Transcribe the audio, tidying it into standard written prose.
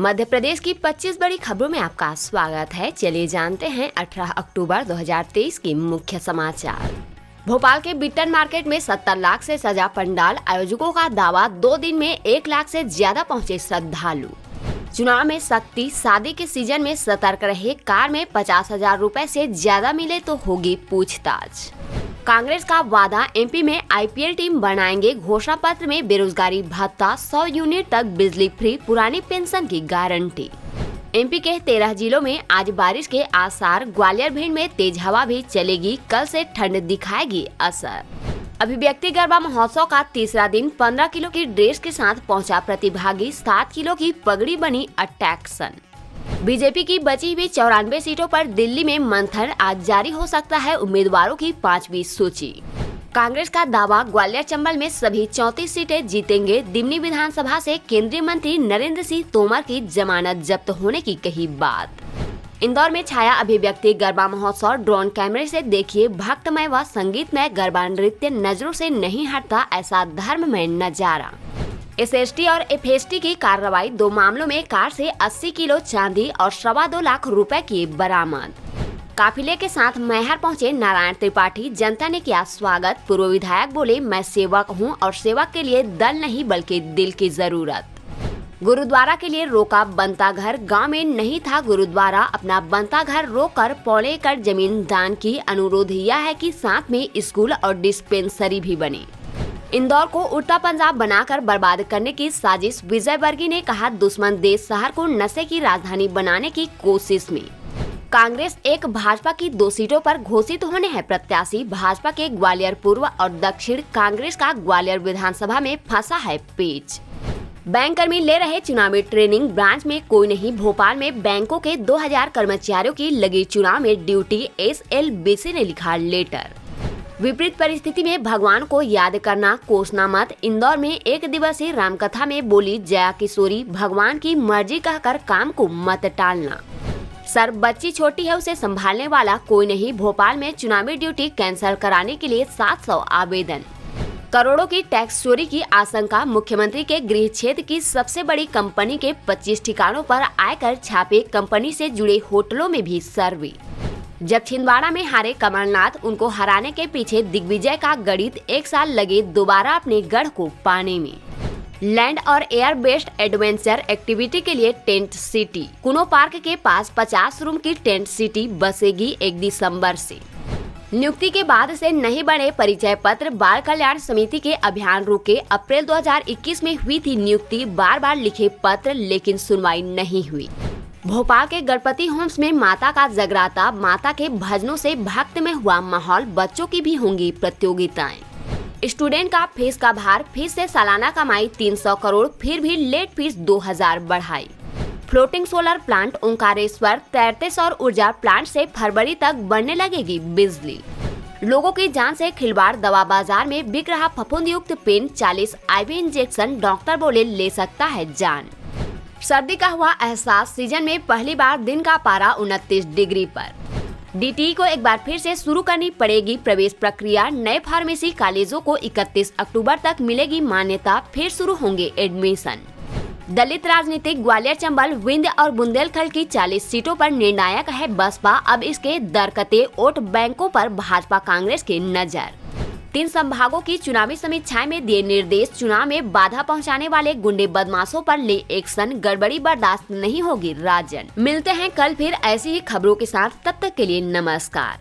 मध्य प्रदेश की 25 बड़ी खबरों में आपका स्वागत है। चलिए जानते हैं 18 अक्टूबर 2023 की मुख्य समाचार। भोपाल के बिट्टन मार्केट में 70 लाख से सजा पंडाल, आयोजकों का दावा 2 दिन में 1 लाख से ज्यादा पहुंचे श्रद्धालु। चुनाव में सख्ती, शादी के सीजन में सतर्क रहे, कार में 50,000 रुपए से ज्यादा मिले तो होगी पूछताछ। कांग्रेस का वादा, एमपी में आईपीएल टीम बनाएंगे, घोषणा पत्र में बेरोजगारी भत्ता, 100 यूनिट तक बिजली फ्री, पुरानी पेंशन की गारंटी। एमपी के 13 जिलों में आज बारिश के आसार, ग्वालियर भिंड में तेज हवा भी चलेगी, कल से ठंड दिखाएगी असर। अभिव्यक्ति गरबा महोत्सव का तीसरा दिन 15 किलो की ड्रेस के साथ पहुंचा प्रतिभागी, 7 किलो की पगड़ी बनी अट्रैक्शन। बीजेपी की बची हुई 94 सीटों पर दिल्ली में मंथन, आज जारी हो सकता है उम्मीदवारों की 5वीं सूची। कांग्रेस का दावा, ग्वालियर चंबल में सभी 34 सीटें जीतेंगे। दिमनी विधानसभा से केंद्रीय मंत्री नरेंद्र सिंह तोमर की जमानत जब्त होने की कही बात। इंदौर में छाया अभिव्यक्ति गरबा महोत्सव, ड्रोन कैमरे से देखिए भक्तमय व संगीतमय गरबा नृत्य, नजरों से नहीं हटता ऐसा धर्ममय नजारा। एसएसटी और एफएसटी की कार्रवाई, 2 मामलों में कार से 80 किलो चांदी और 2.25 लाख रुपए की बरामद। काफिले के साथ मैहर पहुंचे नारायण त्रिपाठी, जनता ने किया स्वागत। पूर्व विधायक बोले, मैं सेवक हूं और सेवक के लिए दल नहीं बल्कि दिल की जरूरत। गुरुद्वारा के लिए रोका बनता घर, गांव में नहीं था गुरुद्वारा, अपना बनता घर रोककर 1.25 एकड़ जमीन दान की। अनुरोध यह है कि साथ में स्कूल और डिस्पेंसरी भी बने। इंदौर को उल्टा पंजाब बनाकर बर्बाद करने की साजिश, विजय वर्गीय ने कहा, दुश्मन देश शहर को नशे की राजधानी बनाने की कोशिश में। कांग्रेस एक, भाजपा की 2 सीटों पर घोषित होने हैं प्रत्याशी। भाजपा के ग्वालियर पूर्व और दक्षिण, कांग्रेस का ग्वालियर विधानसभा में फंसा है पेच। बैंक कर्मी ले रहे चुनावी ट्रेनिंग, ब्रांच में कोई नहीं। भोपाल में बैंकों के 2000 कर्मचारियों की लगी चुनाव में ड्यूटी, एसएलबीसी ने लिखा लेटर। विपरीत परिस्थिति में भगवान को याद करना, कोसना मत। इंदौर में 1 दिवसीय रामकथा में बोली जया किशोरी, भगवान की मर्जी कहकर काम को मत टालना। सर, बच्ची छोटी है, उसे संभालने वाला कोई नहीं। भोपाल में चुनावी ड्यूटी कैंसिल कराने के लिए 700 आवेदन। करोड़ों की टैक्स चोरी की आशंका, मुख्यमंत्री के गृह क्षेत्र की सबसे बड़ी कंपनी के 25 ठिकानों पर आयकर छापे, कंपनी से जुड़े होटलों में भी सर्वे। जब छिंदवाड़ा में हारे कमलनाथ, उनको हराने के पीछे दिग्विजय का गणित, 1 साल लगे दोबारा अपने गढ़ को पाने में। लैंड और एयर बेस्ड एडवेंचर एक्टिविटी के लिए टेंट सिटी, कुनो पार्क के पास 50 रूम की टेंट सिटी बसेगी 1 दिसंबर से। नियुक्ति के बाद से नहीं बने परिचय पत्र, बाल कल्याण समिति के अभियान रुके। अप्रैल 2021 में हुई थी नियुक्ति, बार लिखे पत्र लेकिन सुनवाई नहीं हुई। भोपाल के गणपति होम्स में माता का जगराता, माता के भजनों से भक्त में हुआ माहौल, बच्चों की भी होंगी प्रतियोगिताएं। स्टूडेंट का फीस का भार, फीस से सालाना कमाई 300 करोड़, फिर भी लेट फीस 2000 बढ़ाई। फ्लोटिंग सोलर प्लांट ओंकारेश्वर, तैरते सौर ऊर्जा प्लांट से फरवरी तक बढ़ने लगेगी बिजली। लोगों की जान से खिलवाड़, दवा बाजार में बिक रहा फफूंद युक्त पेन, 40 IV इंजेक्शन, डॉक्टर बोले ले सकता है जान। सर्दी का हुआ एहसास, सीजन में पहली बार दिन का पारा 29 डिग्री पर। डीटीई को एक बार फिर से शुरू करनी पड़ेगी प्रवेश प्रक्रिया। नए फार्मेसी कॉलेजों को 31 अक्टूबर तक मिलेगी मान्यता, फिर शुरू होंगे एडमिशन। दलित राजनीतिक, ग्वालियर चंबल, विंध्य और बुंदेलखंड की 40 सीटों पर निर्णायक है बसपा। अब इसके दरकते वोट बैंकों पर भाजपा कांग्रेस की नजर। 3 संभागों की चुनावी समीक्षाएं में दिए निर्देश, चुनाव में बाधा पहुंचाने वाले गुंडे बदमाशों पर ले एक्शन, गड़बड़ी बर्दाश्त नहीं होगी राजन। मिलते हैं कल फिर ऐसी ही खबरों के साथ, तब तक के लिए नमस्कार।